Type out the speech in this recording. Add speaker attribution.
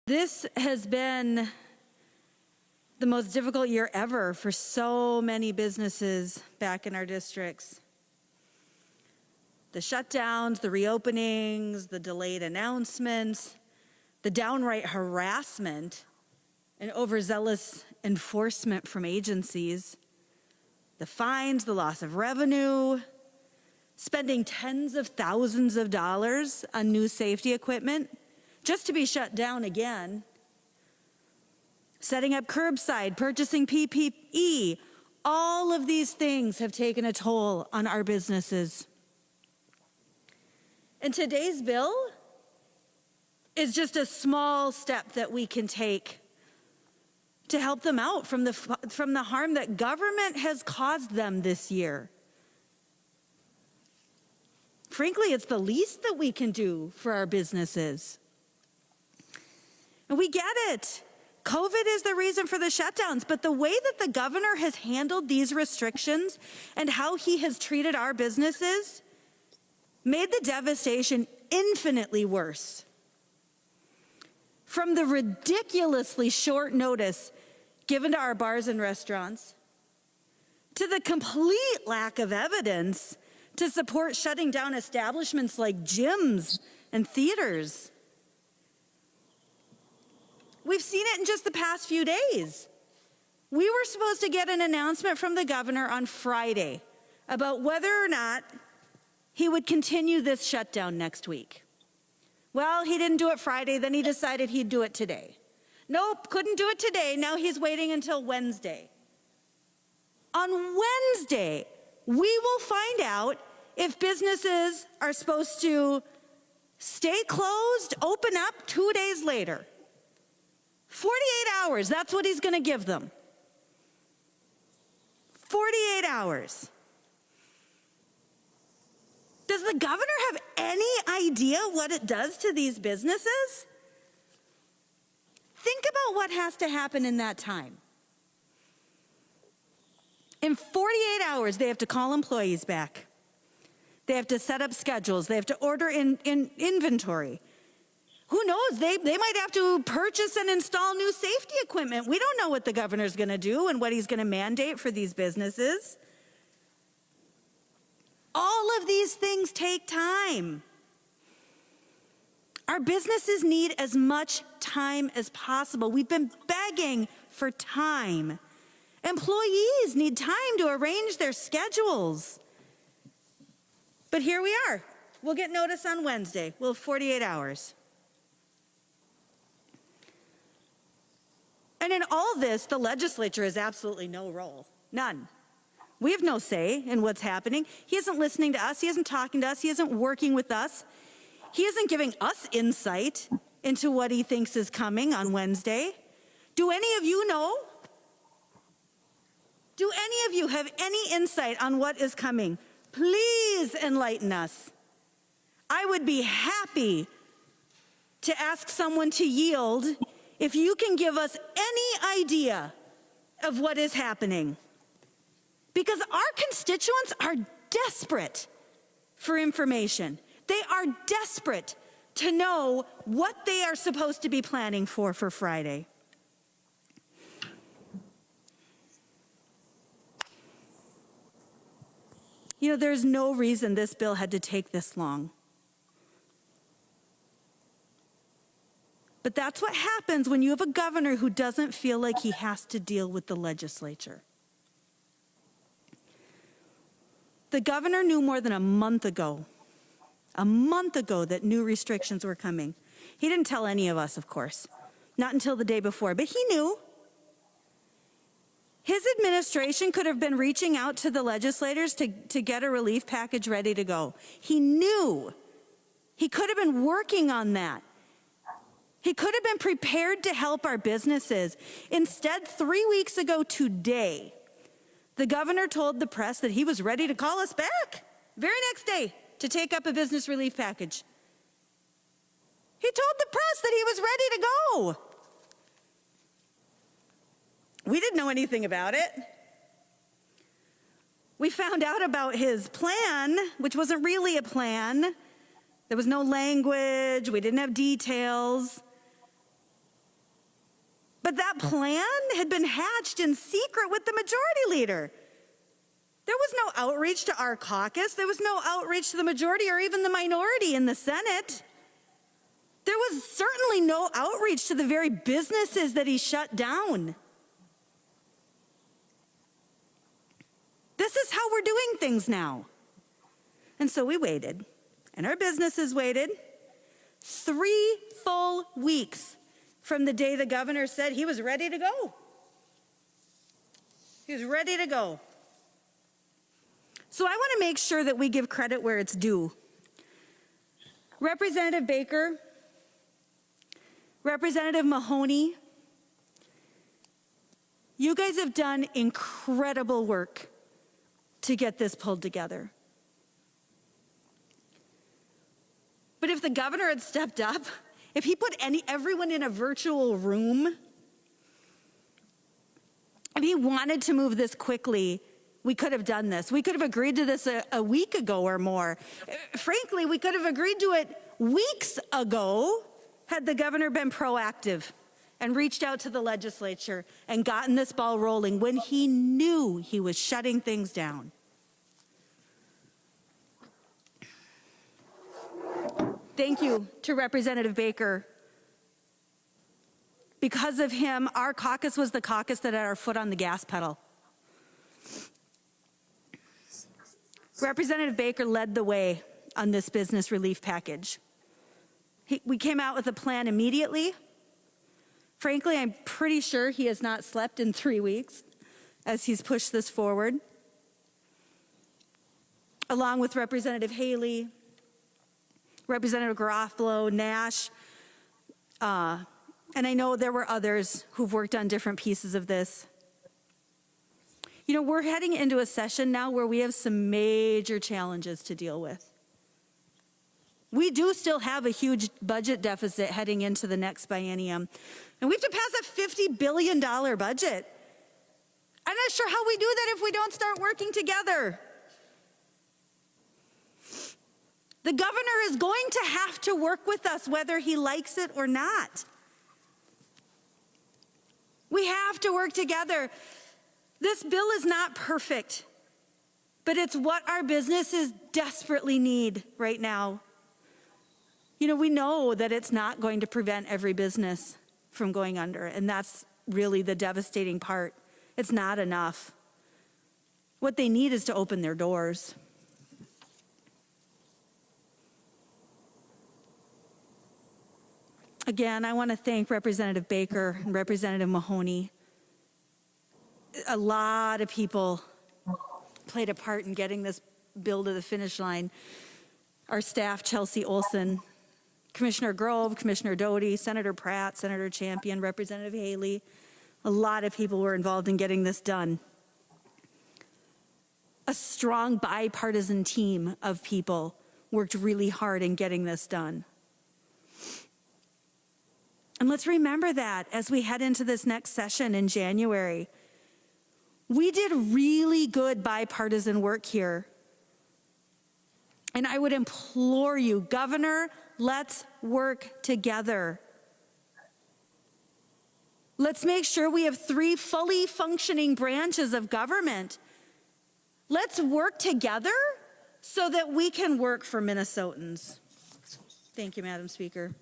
Speaker 1: This has been the most difficult year ever for so many businesses back in our districts. The shutdowns, the reopenings, the delayed announcements, the downright harassment and overzealous enforcement from agencies, the fines, the loss of revenue, spending tens of thousands of dollars on new safety equipment just to be shut down again, setting up curbside, purchasing PPE, all of these things have taken a toll on our businesses. And today's bill is just a small step that we can take to help them out from the harm that government has caused them this year. Frankly, it's the least that we can do for our businesses. And we get it. COVID is the reason for the shutdowns, but the way that the governor has handled these restrictions and how he has treated our businesses made the devastation infinitely worse. From the ridiculously short notice given to our bars and restaurants, to the complete lack of evidence to support shutting down establishments like gyms and theaters. We've seen it in just the past few days. We were supposed to get an announcement from the governor on Friday about whether or not he would continue this shutdown next week. Well, he didn't do it Friday, then he decided he'd do it today. Nope, couldn't do it today, now he's waiting until Wednesday. On Wednesday, we will find out if businesses are supposed to stay closed, open up 2 days later. 48 hours, that's what he's going to give them. 48 hours. Does the governor have any idea what it does to these businesses? Think about what has to happen in that time. In 48 hours, they have to call employees back. They have to set up schedules. They have to order in inventory. Who knows? They might have to purchase and install new safety equipment. We don't know what the governor's going to do and what he's going to mandate for these businesses. All of these things take time. Our businesses need as much time as possible. We've been begging for time. Employees need time to arrange their schedules. But here we are. We'll get notice on Wednesday. We'll have 48 hours. And in all this, the legislature has absolutely no role. None. We have no say in what's happening. He isn't listening to us. He isn't talking to us. He isn't working with us. He isn't giving us insight into what he thinks is coming on Wednesday. Do any of you know? Do any of you have any insight on what is coming? Please enlighten us. I would be happy to ask someone to yield if you can give us any idea of what is happening. Because our constituents are desperate for information. They are desperate to know what they are supposed to be planning for Friday. You know, there's no reason this bill had to take this long. But that's what happens when you have a governor who doesn't feel like he has to deal with the legislature. The governor knew more than a month ago that new restrictions were coming. He didn't tell any of us, of course, not until the day before, but he knew. His administration could have been reaching out to the legislators to get a relief package ready to go. He knew. He could have been working on that. He could have been prepared to help our businesses. Instead, 3 weeks ago today, the governor told the press that he was ready to call us back very next day to take up a business relief package. He told the press that he was ready to go. We didn't know anything about it. We found out about his plan, which wasn't really a plan. There was no language. We didn't have details. But that plan had been hatched in secret with the majority leader. There was no outreach to our caucus. There was no outreach to the majority or even the minority in the Senate. There was certainly no outreach to the very businesses that he shut down. This is how we're doing things now. And so we waited, and our businesses waited 3 full weeks from the day the governor said he was ready to go. He was ready to go. So I want to make sure that we give credit where it's due. Representative Baker, Representative Mahoney, you guys have done incredible work to get this pulled together. But if the governor had stepped up, if he put everyone in a virtual room, if he wanted to move this quickly, we could have done this. We could have agreed to this a week ago or more. Frankly, we could have agreed to it weeks ago had the governor been proactive and reached out to the legislature and gotten this ball rolling when he knew he was shutting things down. Thank you to Representative Baker. Because of him, our caucus was the caucus that had our foot on the gas pedal. Representative Baker led the way on this business relief package. We came out with a plan immediately. Frankly, I'm pretty sure he has not slept in 3 weeks as he's pushed this forward. Along with Representative Haley, Representative Garofalo, Nash, and I know there were others who've worked on different pieces of this. You know, we're heading into a session now where we have some major challenges to deal with. We do still have a huge budget deficit heading into the next biennium, and we have to pass a $50 billion budget. I'm not sure how we do that if we don't start working together. The governor is going to have to work with us whether he likes it or not. We have to work together. This bill is not perfect, but it's what our businesses desperately need right now. You know, we know that it's not going to prevent every business from going under, and that's really the devastating part. It's not enough. What they need is to open their doors. Again, I want to thank Representative Baker and Representative Mahoney. A lot of people played a part in getting this bill to the finish line. Our staff, Chelsea Olson, Commissioner Grove, Commissioner Doty, Senator Pratt, Senator Champion, Representative Haley. A lot of people were involved in getting this done. A strong bipartisan team of people worked really hard in getting this done. And let's remember that as we head into this next session in January. We did really good bipartisan work here. And I would implore you, Governor, let's work together. Let's make sure we have 3 fully functioning branches of government. Let's work together so that we can work for Minnesotans. Thank you, Madam Speaker.